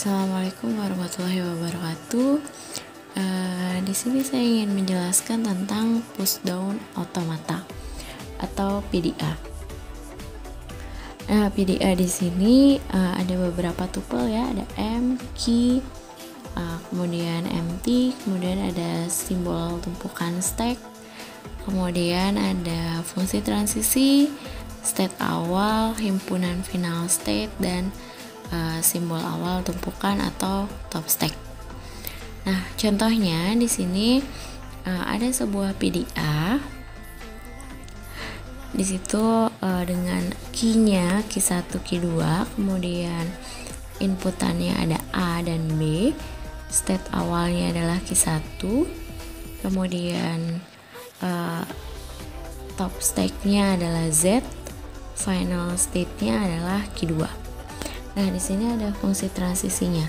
Assalamualaikum warahmatullahi wabarakatuh. Di sini saya ingin menjelaskan tentang pushdown automata atau PDA. Nah, PDA di sini ada beberapa tuple ya, ada M, key, kemudian empty, kemudian ada simbol tumpukan stack, kemudian ada fungsi transisi, state awal, himpunan final state, dan simbol awal tumpukan atau top stack. Nah, contohnya di sini ada sebuah PDA. Di situ dengan key-nya key 1, key 2, kemudian inputannya ada A dan B. State awalnya adalah key 1, kemudian top stack-nya adalah Z, final state-nya adalah key 2. Nah, di sini ada fungsi transisinya.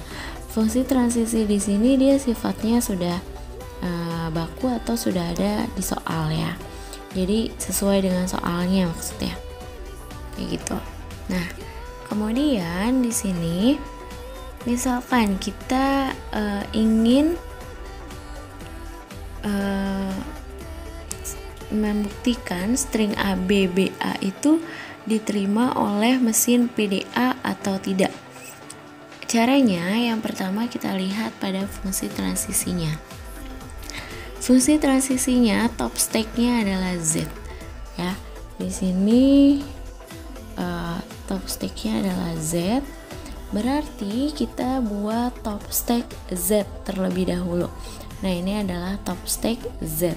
Fungsi transisi di sini dia sifatnya sudah baku atau sudah ada di soal ya. Jadi sesuai dengan soalnya maksudnya. Kayak gitu. Nah, kemudian di sini misalkan kita ingin membuktikan string ABBA itu diterima oleh mesin PDA atau tidak. Caranya yang pertama kita lihat pada fungsi transisinya. Fungsi transisinya top stack-nya adalah Z ya. Di sini top stack-nya adalah Z. Berarti kita buat top stack Z terlebih dahulu. Nah, ini adalah top stack Z.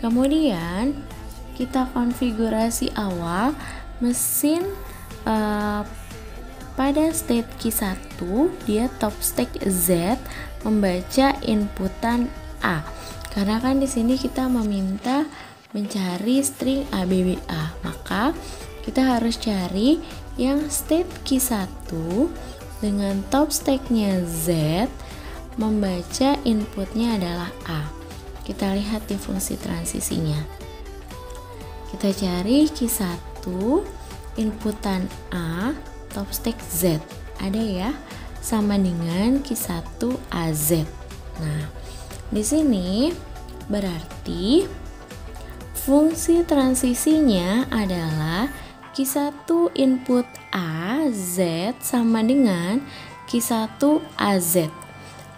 Kemudian kita konfigurasi awal mesin pada state key 1 dia top stack Z membaca inputan A. Karena kan di sini kita meminta mencari string ABBA, maka kita harus cari yang state key 1 dengan top stack-nya Z membaca inputnya adalah A. Kita lihat di fungsi transisinya. Kita cari key 1 inputan A top stack Z, ada ya, sama dengan key 1 AZ. Nah, di sini berarti fungsi transisinya adalah key 1 input A Z sama dengan key 1 AZ.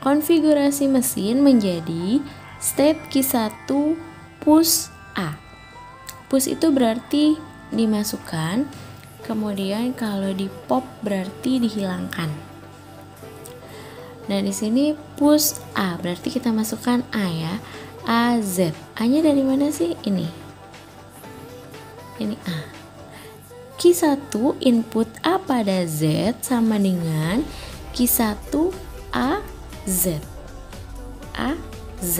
Konfigurasi mesin menjadi state key 1 push A. Push itu berarti dimasukkan, kemudian kalau di pop berarti dihilangkan. Nah, di sini push A berarti kita masukkan A ya. AZ. A-nya dari mana sih? Ini A. Key 1 input A pada Z sama dengan key 1 AZ. AZ.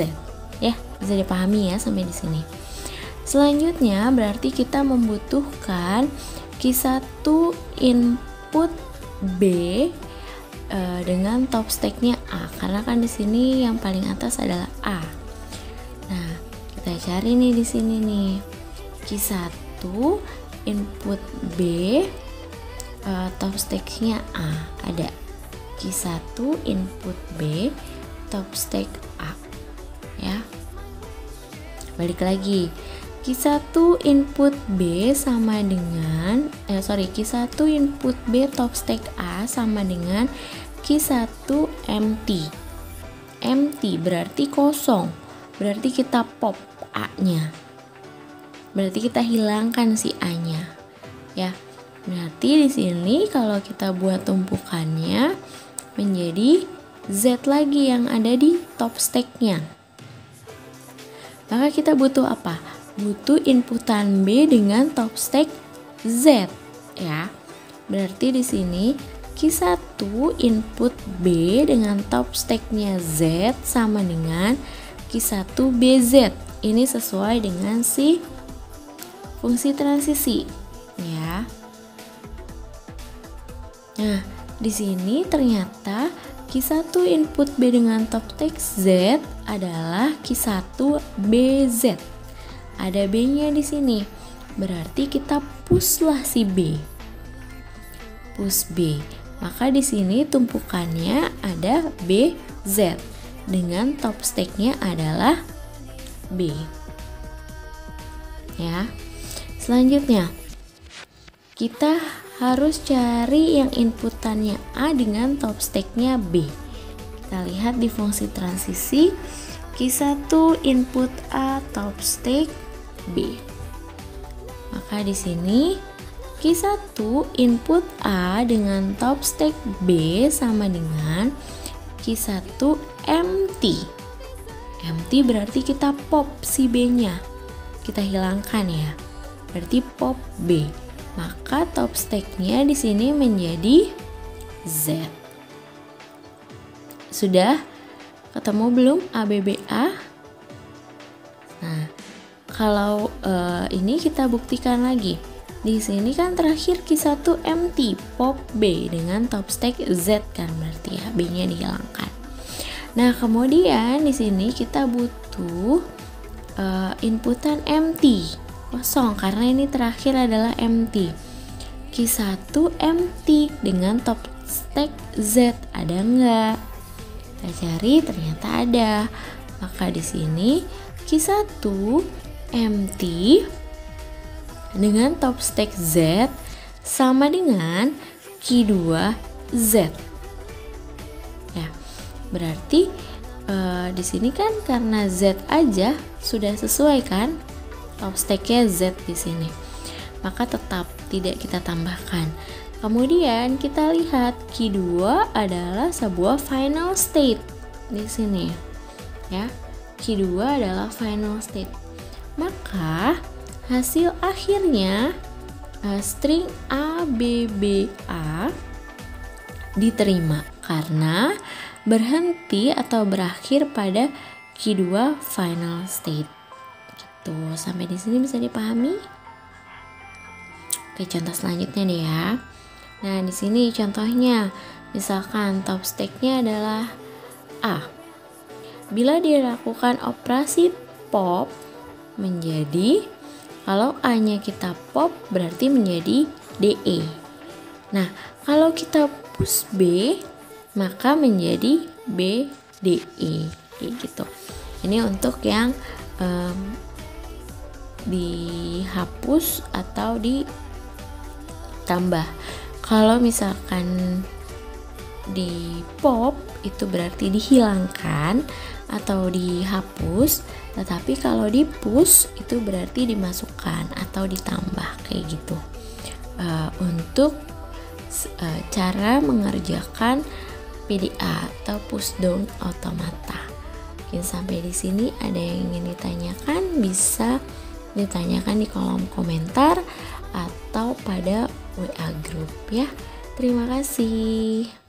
Ya, bisa dipahami ya sampai di sini. Selanjutnya berarti kita membutuhkan key 1 input B dengan top stack-nya A, karena kan di sini yang paling atas adalah A. Nah, kita cari nih di sini nih. Key 1 input B top stack-nya A. Ada key 1 input B top stack A. Ya. Balik lagi. Key 1 input B sama dengan key 1 input B top stack A sama dengan key 1 empty. Empty berarti kosong. Berarti kita pop A-nya. Berarti kita hilangkan si A-nya. Ya. Berarti di sini kalau kita buat tumpukannya menjadi Z lagi yang ada di top stack-nya. Maka kita butuh apa? Butuh inputan B dengan top stack Z ya. Berarti di sini key 1 input B dengan top stack-nya Z sama dengan key 1 BZ. Ini sesuai dengan si fungsi transisi ya. Nah, di sini ternyata key 1 input B dengan top stack Z adalah key 1 BZ. Ada B-nya di sini. Berarti kita push lah si B. Push B. Maka di sini tumpukannya ada B, Z dengan top stacknya adalah B. Ya. Selanjutnya kita harus cari yang inputannya A dengan top stacknya B. Kita lihat di fungsi transisi, Q1 input A top stack B. Maka di sini Q1 input A dengan top stack B sama dengan Q1 empty. Empty berarti kita pop si B-nya. Kita hilangkan ya. Berarti pop B. Maka top stack-nya di sini menjadi Z. Sudah ketemu belum ABBA? Nah, kalau ini kita buktikan lagi. Di sini kan terakhir Q1 empty, pop B dengan top stack Z kan, berarti ya B-nya dihilangkan. Nah, kemudian di sini kita butuh inputan empty, kosong, karena ini terakhir adalah empty. Q1 empty dengan top stack Z, ada nggak? Kita cari, ternyata ada. Maka di sini Q1 empty dengan top stack Z sama dengan Q2 Z. Ya, berarti di sini kan karena Z aja sudah sesuai kan? Top stacknya Z di sini. Maka tetap tidak kita tambahkan. Kemudian kita lihat Q2 adalah sebuah final state di sini. Ya. Q2 adalah final state. Maka hasil akhirnya string ABBA diterima karena berhenti atau berakhir pada Q2 final state. Gitu. Sampai di sini bisa dipahami? Oke, contoh selanjutnya deh ya. Nah, di sini contohnya, misalkan top stack-nya adalah A. Bila dilakukan operasi pop menjadi, kalau A-nya kita pop berarti menjadi DE. Nah, kalau kita push B, maka menjadi BDE. Kayak gitu. Ini untuk yang dihapus atau ditambah. Kalau misalkan di pop itu berarti dihilangkan atau dihapus, tetapi kalau di push itu berarti dimasukkan atau ditambah, kayak gitu. Untuk cara mengerjakan PDA atau push down automata. Mungkin sampai di sini ada yang ingin ditanyakan, bisa ditanyakan di kolom komentar atau pada WA group ya. Terima kasih.